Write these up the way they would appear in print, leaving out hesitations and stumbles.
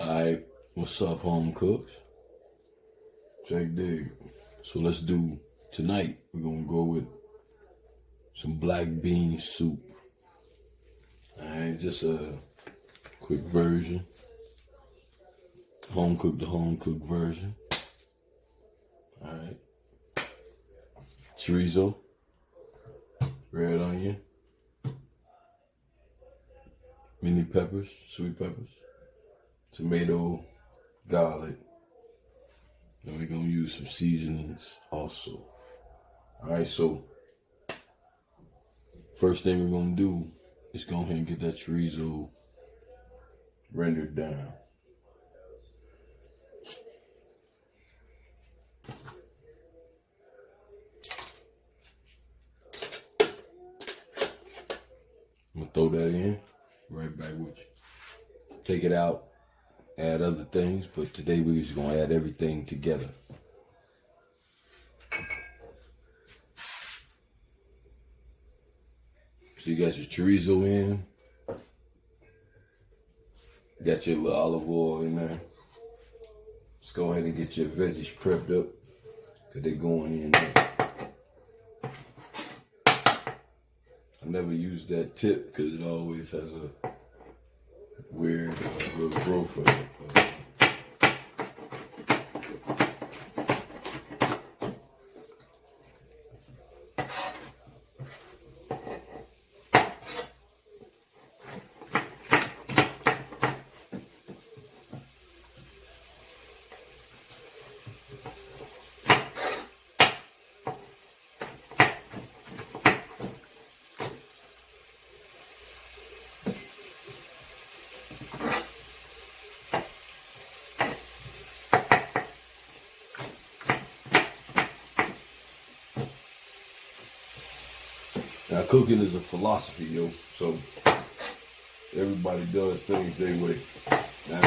Alright, what's up, Homecooks? Check dig. So let's do, tonight, we're gonna go with some black bean soup. Alright, just a quick version. The home cooked version. Alright. Chorizo, red onion, mini peppers, sweet peppers, tomato, garlic. Then we're gonna use some seasonings also. Alright, so first thing we're gonna do is go ahead and get that chorizo rendered down. I'm gonna throw that in, right back with you. Take it out, add other things, but today we're just gonna add everything together. So you got your chorizo in, got your little olive oil in there. Let's go ahead and get your veggies prepped up, because they're going in there. I never use that tip because it always has a weird little growth of it. Now, cooking is a philosophy, yo, so everybody does things their way. Now,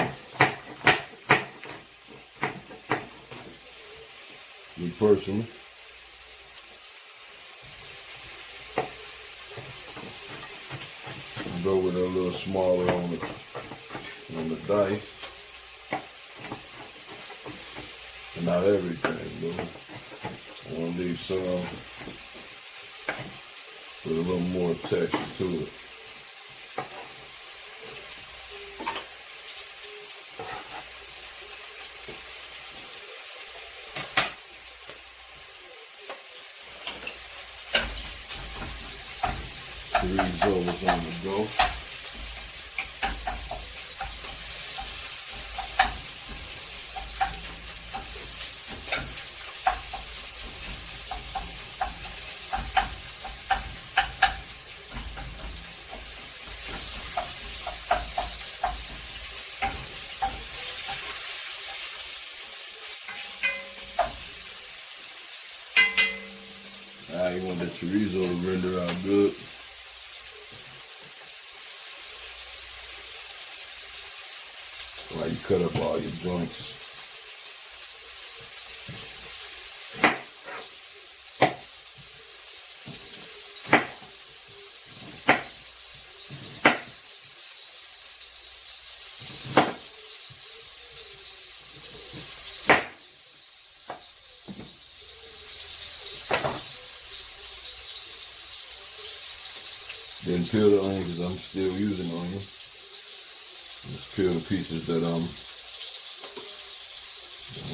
me personally, I go with a little smaller on the dice, and not everything, though. I want to leave some with a little more texture to it. Chorizo is on the go. You want that chorizo to render out good. While you cut up all your joints. Didn't peel the onion because I'm still using onion. Just peel the pieces that I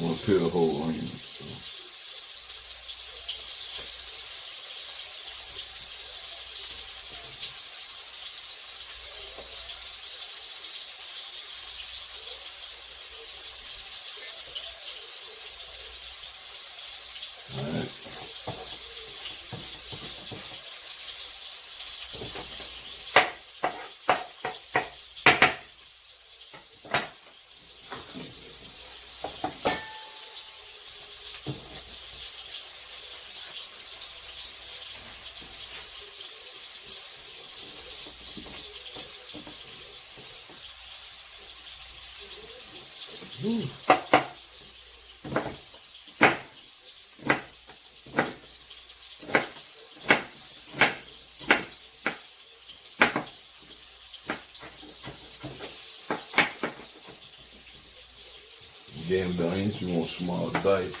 want to peel the whole onion. So. All right. Again, the onions, you want small dice.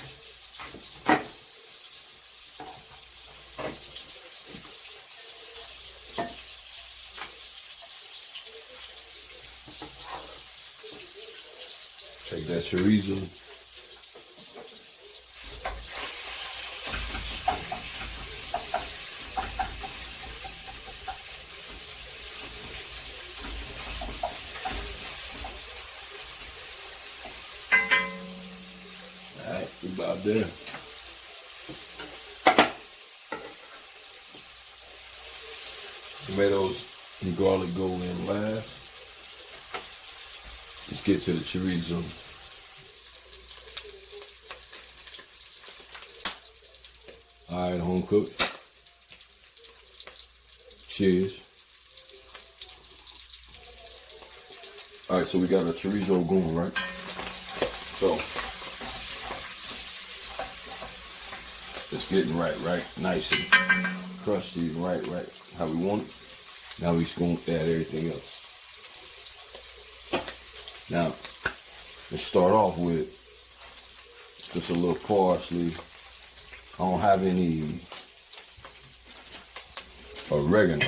Take that chorizo. Alright, we about there. Tomatoes and garlic go in last. Let's get to the chorizo. Alright, home cook. Cheers. Alright, so we got a chorizo going, right? So it's getting right, nice and crusty, right, how we want it. Now we're just gonna add everything else. Now, let's start off with just a little parsley. I don't have any oregano.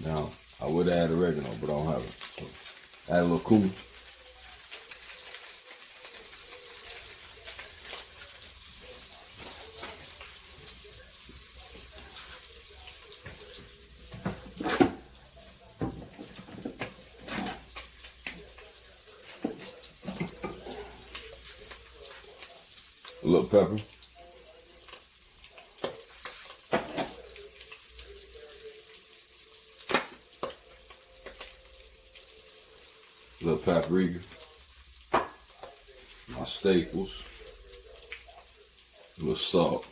Now, I would add oregano, but I don't have it. So, add a little cumin. A little pepper. A little paprika. My staples. A little salt.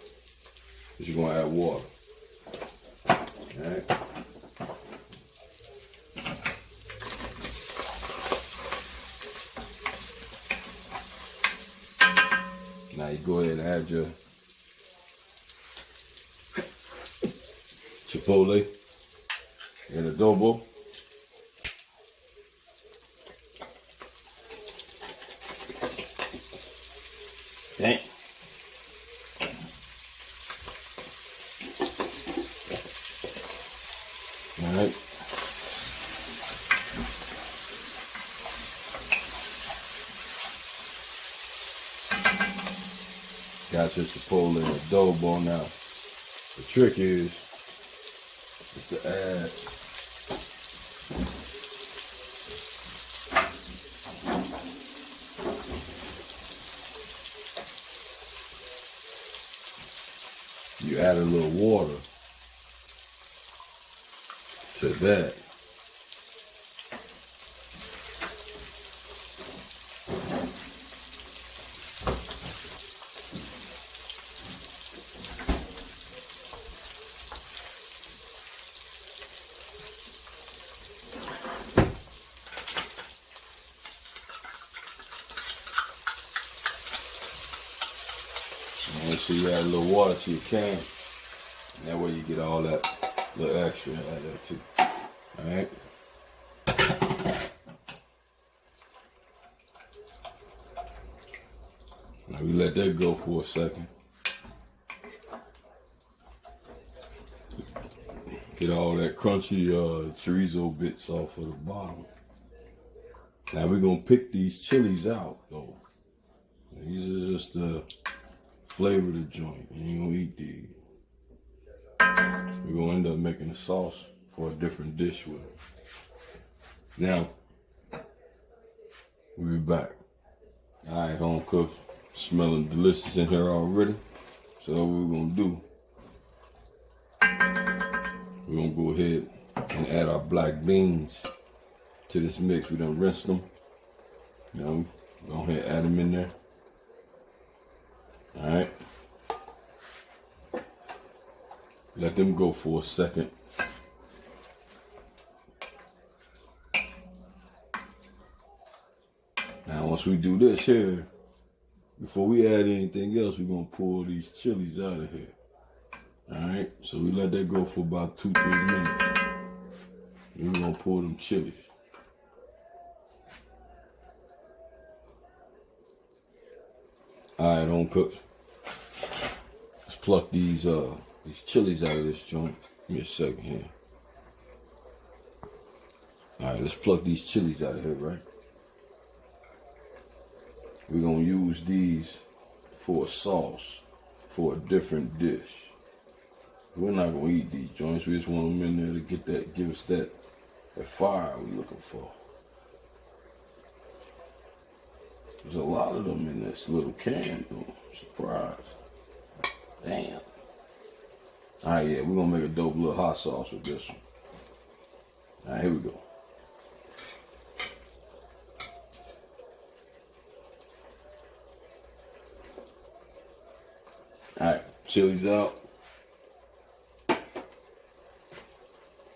Because you're going to add water. Alright. Now you go ahead and add your chipotle and adobo. Dang. All right. Got your chipotle and adobo now. The trick is to add you add a little water to that. So you add a little water to your can. And that way you get all that little extra out there too. Alright. Now we let that go for a second. Get all that crunchy chorizo bits off of the bottom. Now we're gonna pick these chilies out though. These are just the flavor of the joint. You ain't gonna eat these. We're gonna end up making a sauce for a different dish with it. Now, we'll be back. Alright, home cook. Smelling delicious in here already. So what we're gonna do, we're gonna go ahead and add our black beans to this mix. We done rinsed them. You know, go ahead and add them in there. Alright. Let them go for a second. Now once we do this here, before we add anything else, we're gonna pull these chilies out of here. Alright, so we let that go for about 2-3 minutes. Then we're gonna pull them chilies. All right, home cooks. Let's pluck these chilies out of this joint. Give me a second here. All right, let's pluck these chilies out of here, right? We're gonna use these for a sauce for a different dish. We're not gonna eat these joints. We just want them in there to get that, give us that fire we're looking for. There's a lot of them in this little can, though. Surprise. Damn. Alright, yeah, we're gonna make a dope little hot sauce with this one. Alright, here we go. Alright, chilies out.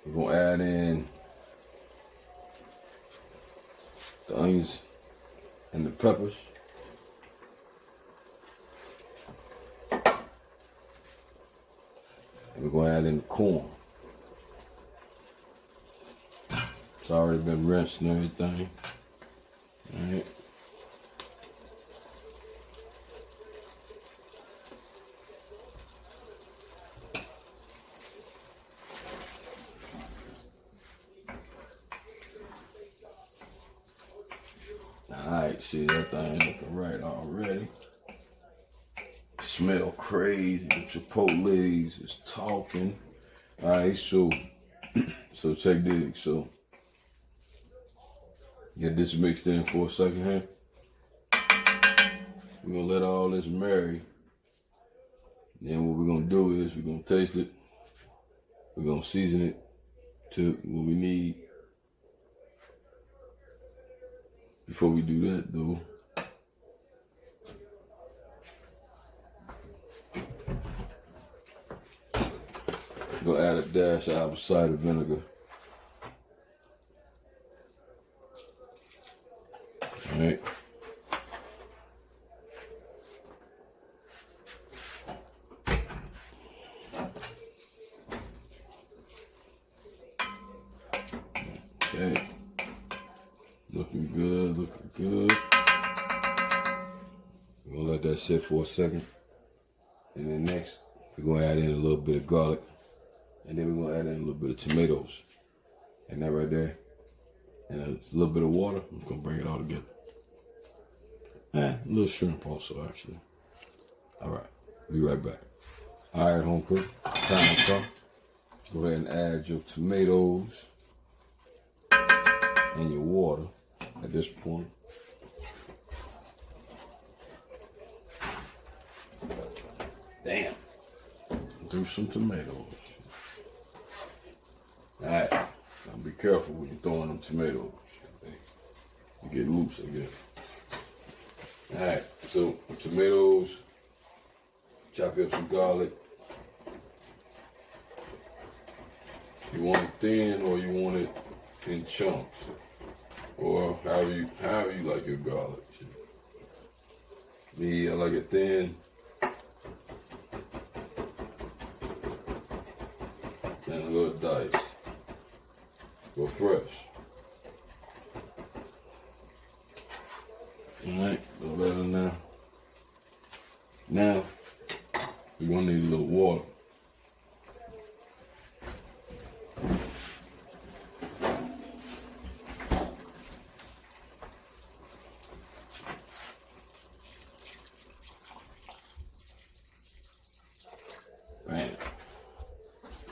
We're gonna add in the onions and the peppers. And we're gonna add in the corn. It's already been rinsed and everything. Alright. Alright, see that thing looking right already. Smell crazy. The chipotles is talking. Alright, so check this. So get this mixed in for a second here. We're gonna let all this marry. Then what we're gonna do is we're gonna taste it. We're gonna season it to what we need. Before we do that, though, we're gonna add a dash of apple cider vinegar. All right. Okay. Looking good, looking good. We're gonna let that sit for a second. And then next, we're gonna add in a little bit of garlic. And then we're gonna add in a little bit of tomatoes. And that right there. And a little bit of water. I'm gonna bring it all together. A little shrimp also, actually. All right, be right back. All right, home cook, time to come. Go ahead and add your tomatoes and your water at this point. Damn. Do some tomatoes. All right, now be careful when you're throwing them tomatoes. They get loose, I guess. All right, so tomatoes, chop up some garlic. You want it thin or you want it in chunks, or however you like your garlic. Me, I like it thin. And a little dice. Go fresh. Alright, a little better now. Now, we're gonna need a little water. Man.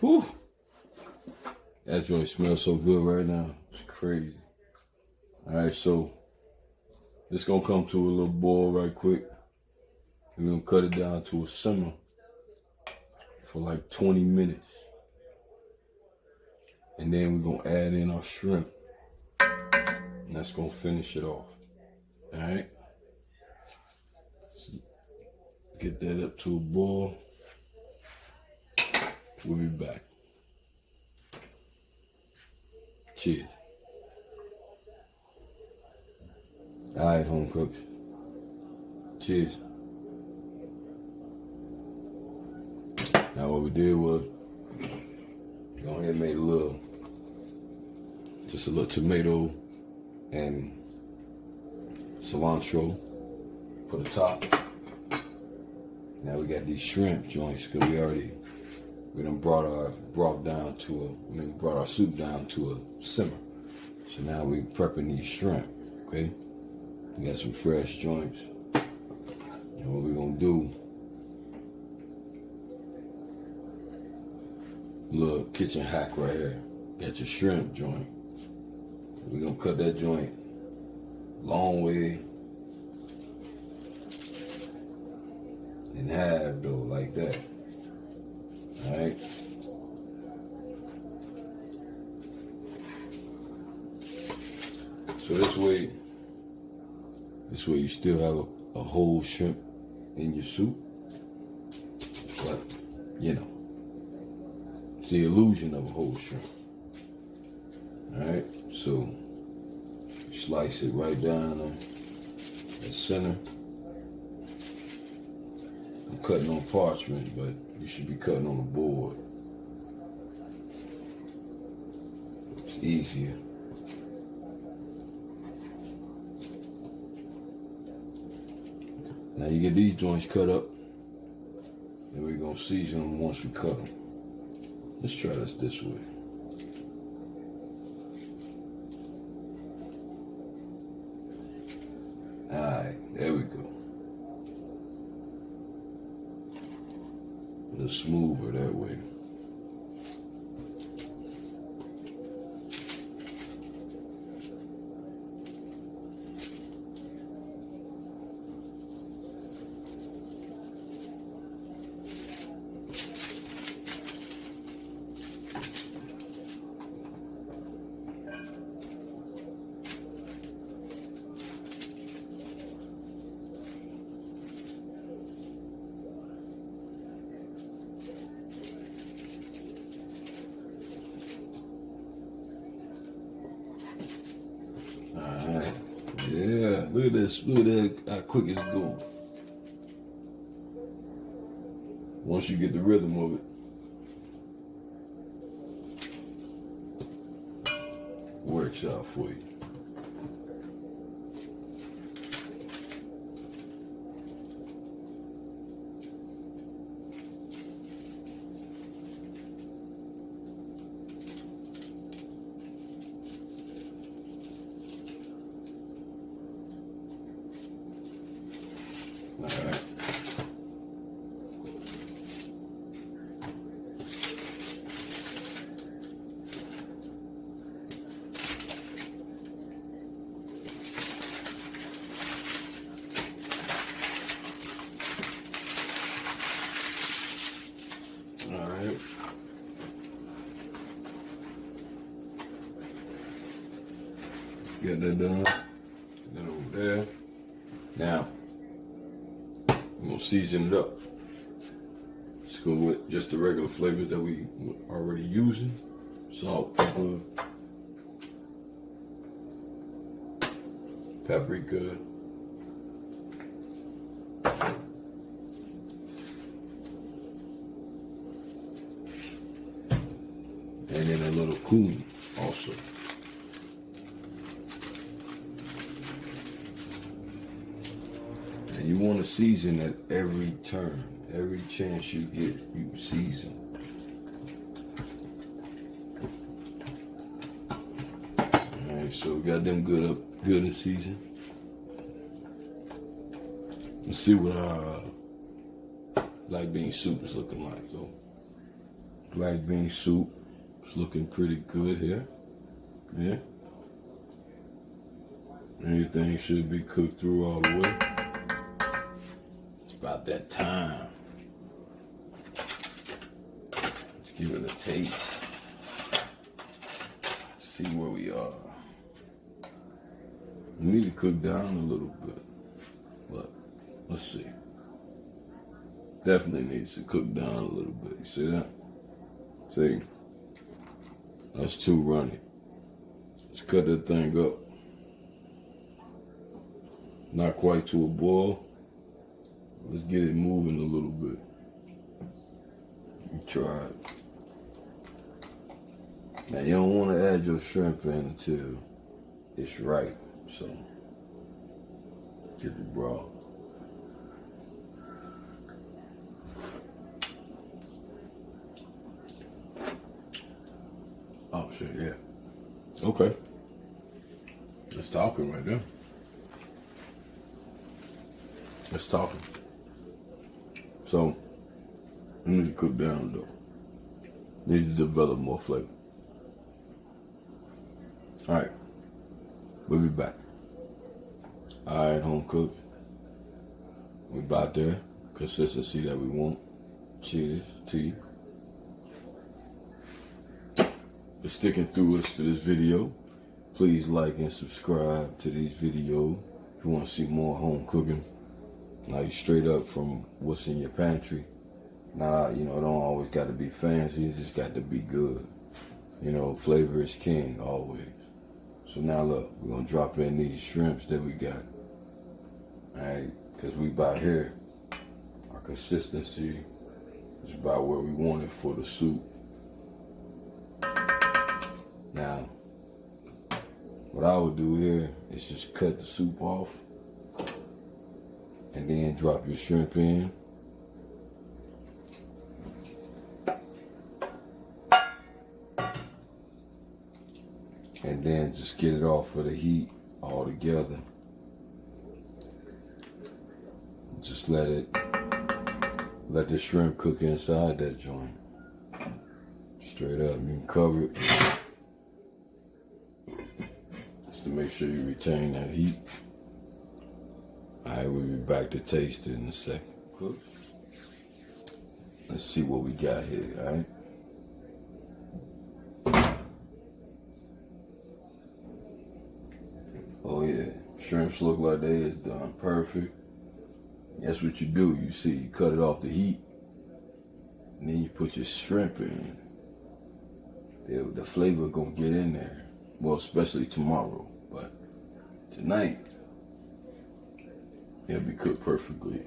Whew. That joint smells so good right now. It's crazy. Alright, so it's gonna come to a little boil right quick. We're gonna cut it down to a simmer for like 20 minutes. And then we're gonna add in our shrimp. And that's gonna finish it off. Alright? Get that up to a boil. We'll be back. Cheers. All right, home cooks. Cheers. Now what we did was, go ahead and make just a little tomato and cilantro for the top. Now we got these shrimp joints because we done brought our broth down to brought our soup down to a simmer. So now we prepping these shrimp, okay? We got some fresh joints. And what we're gonna do, little kitchen hack right here. Got your shrimp joint. We're gonna cut that joint long way in half though, like that. Alright. So this way you still have a whole shrimp in your soup. But, you know, it's the illusion of a whole shrimp. Alright, so slice it right down on the center. I'm cutting on parchment, but you should be cutting on the board. It's easier. Now you get these joints cut up, and we're gonna season them once we cut them. Let's try this way. Alright, there we go. A little smoother that way. Alright, yeah, look at this, look at that, how quick it's going. Once you get the rhythm of it, works out for you. All right. All right. Get that done. Get that over there. Now, we're gonna season it up. Let's go with just the regular flavors that we already using. Salt, pepper, paprika, and then a little cumin also. And you want to season at every turn. Every chance you get, you season. Alright, so we got them good and seasoned. Let's see what our black bean soup is looking like. So, black bean soup is looking pretty good here. Yeah. Everything should be cooked through all the way. It's about that time. Let's give it a taste. See where we are. We need to cook down a little bit, but let's see. Definitely needs to cook down a little bit. You see that? See? That's too runny. Let's cut that thing up. Not quite to a boil. Let's get it moving a little bit. Try it. Now you don't want to add your shrimp in until it's right. So get the broth. Shit, yeah. Okay. That's talking right there. That's talking. So, I need to cook down though. Needs to develop more flavor. Alright. We'll be back. Alright, home cook. We about there. Consistency that we want. Cheers to you. For sticking through us to this video. Please like and subscribe to these videos if you want to see more home cooking. Like straight up from what's in your pantry. Nah, it don't always got to be fancy. It just got to be good. Flavor is king always. So now look, we're going to drop in these shrimps that we got. Alright, because we about here. Our consistency is about where we want it for the soup. Now, what I would do here is just cut the soup off and then drop your shrimp in. And then just get it off of the heat all together. Just let the shrimp cook inside that joint. Straight up, you can cover it. Just to make sure you retain that heat. Alright, we'll be back to taste it in a second. Cook. Let's see what we got here, alright? Oh yeah, shrimps look like they is done perfect. That's what you do. You see, you cut it off the heat, and then you put your shrimp in. The flavor gonna get in there. Well, especially tomorrow, but tonight it'll be cooked perfectly.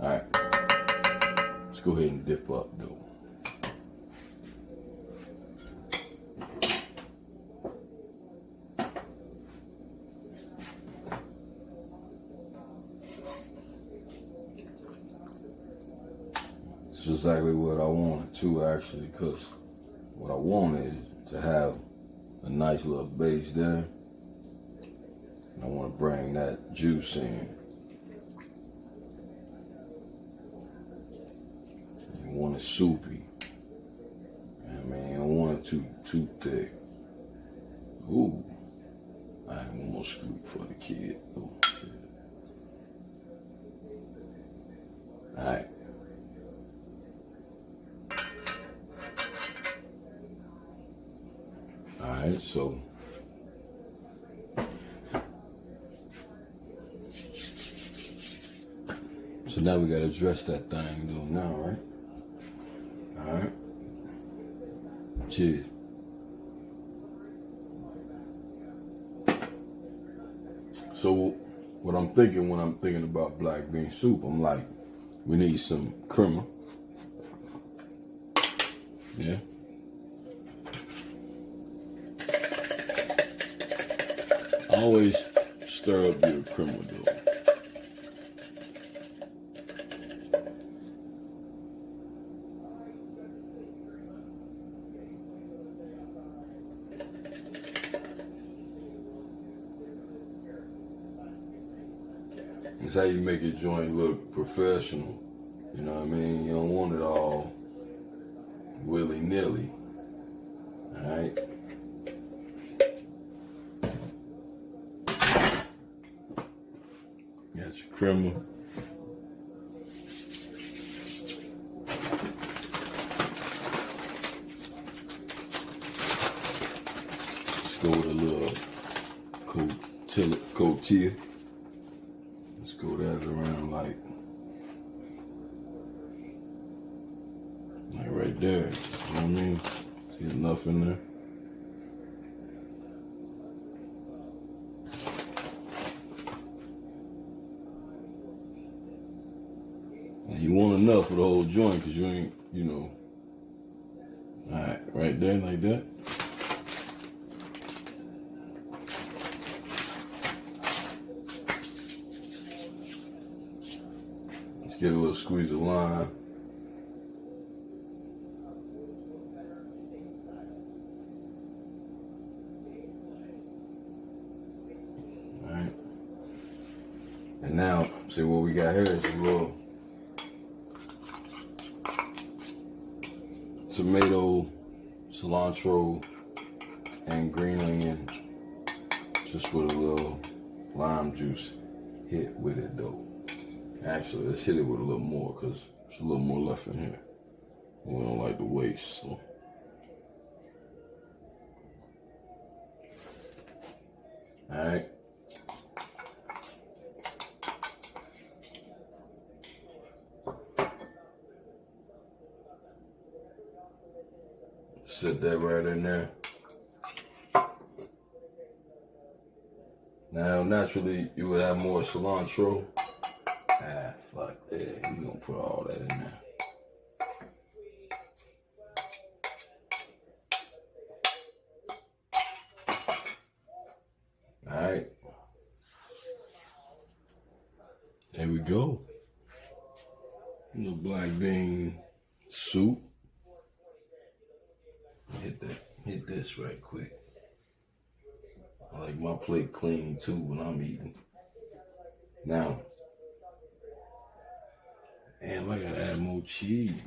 All right, let's go ahead and dip up though. It's exactly what I wanted too, actually, because what I wanted is to have a nice little base there. I want to bring that juice in. You want it soupy. You don't want it too thick. Ooh. I have one more scoop for the kid. Oh, shit. All right. Alright, so now we gotta dress that thing though now, right? Alright. Cheers. So what I'm thinking when I'm thinking about black bean soup, I'm like, we need some creamer. Yeah. Always stir up your creamer though. It's how you make your joint look professional. You know what I mean? You don't want it all willy-nilly. Alright? Got your creamer. Let's go with a little tortilla. Let's go that around like right there. You know what I mean? See enough in there. You want enough for the whole joint because you ain't, Alright, right there like that. Let's get a little squeeze of lime. now, see what we got here is a little tomato, cilantro, and green onion, just with a little lime juice hit with it though. Actually, let's hit it with a little more because there's a little more left in here. We don't like to waste, so. All right. Set that right in there. Now, naturally, you would have more cilantro. Fuck that. You're gonna put all that in there. Alright. There we go. A little black bean soup. Hit this right quick. I like my plate clean too when I'm eating. Now, and I gotta add more cheese.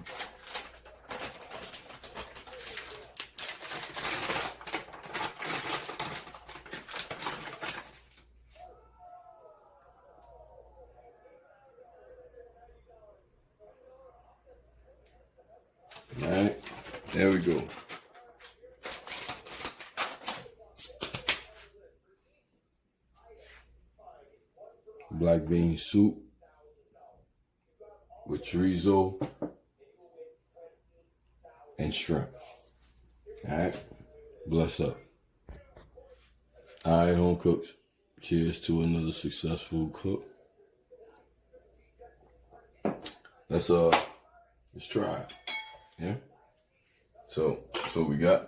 All right, there we go. Black bean soup with chorizo and shrimp. All right, bless up. All right, home cooks. Cheers to another successful cook. Let's try it. Yeah. So we got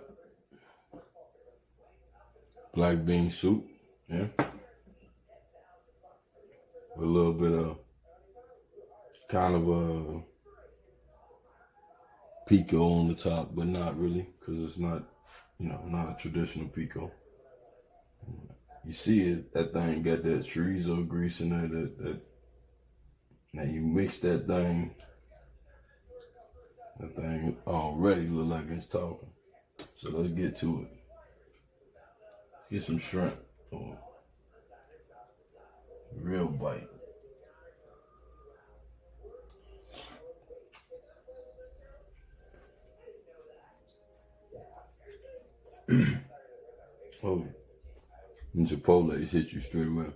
black bean soup. Yeah. With a little bit of kind of a pico on the top, but not really, because it's not, not a traditional pico. You see it, that thing got that chorizo grease in there. That now you mix that thing already look like it's talking. So let's get to it. Let's get some shrimp. Real bite. Oh, and Chipotle hit you straight away.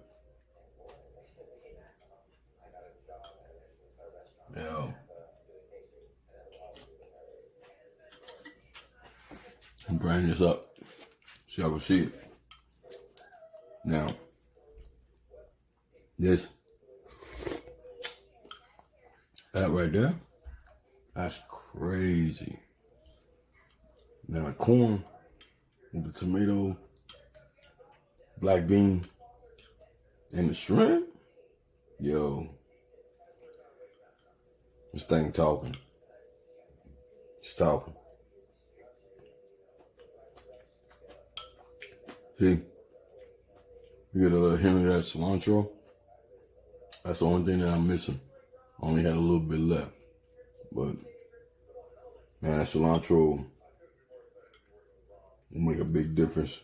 Yeah. I'm bringing this up so y'all can see it. Now, that right there, that's crazy. Now the corn with the tomato, black bean, and the shrimp, yo, this thing talking. It's talking. See, you get a little hint of that cilantro. That's the only thing that I'm missing. I only had a little bit left. But, man, that cilantro will make a big difference.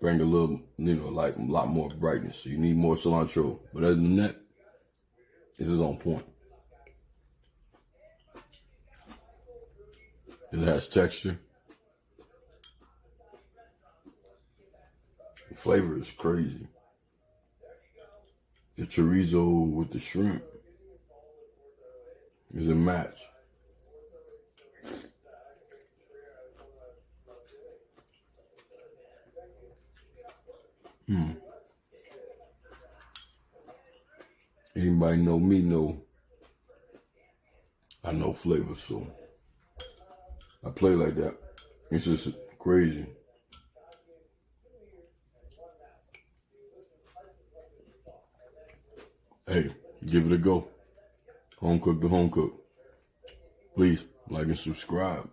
Bring a little, like a lot more brightness. So you need more cilantro. But other than that, this is on point. It has texture. The flavor is crazy. The chorizo with the shrimp is a match. Anybody know me know I know flavor, so I play like that. It's just crazy. Hey, give it a go. Home cook to home cook. Please like and subscribe.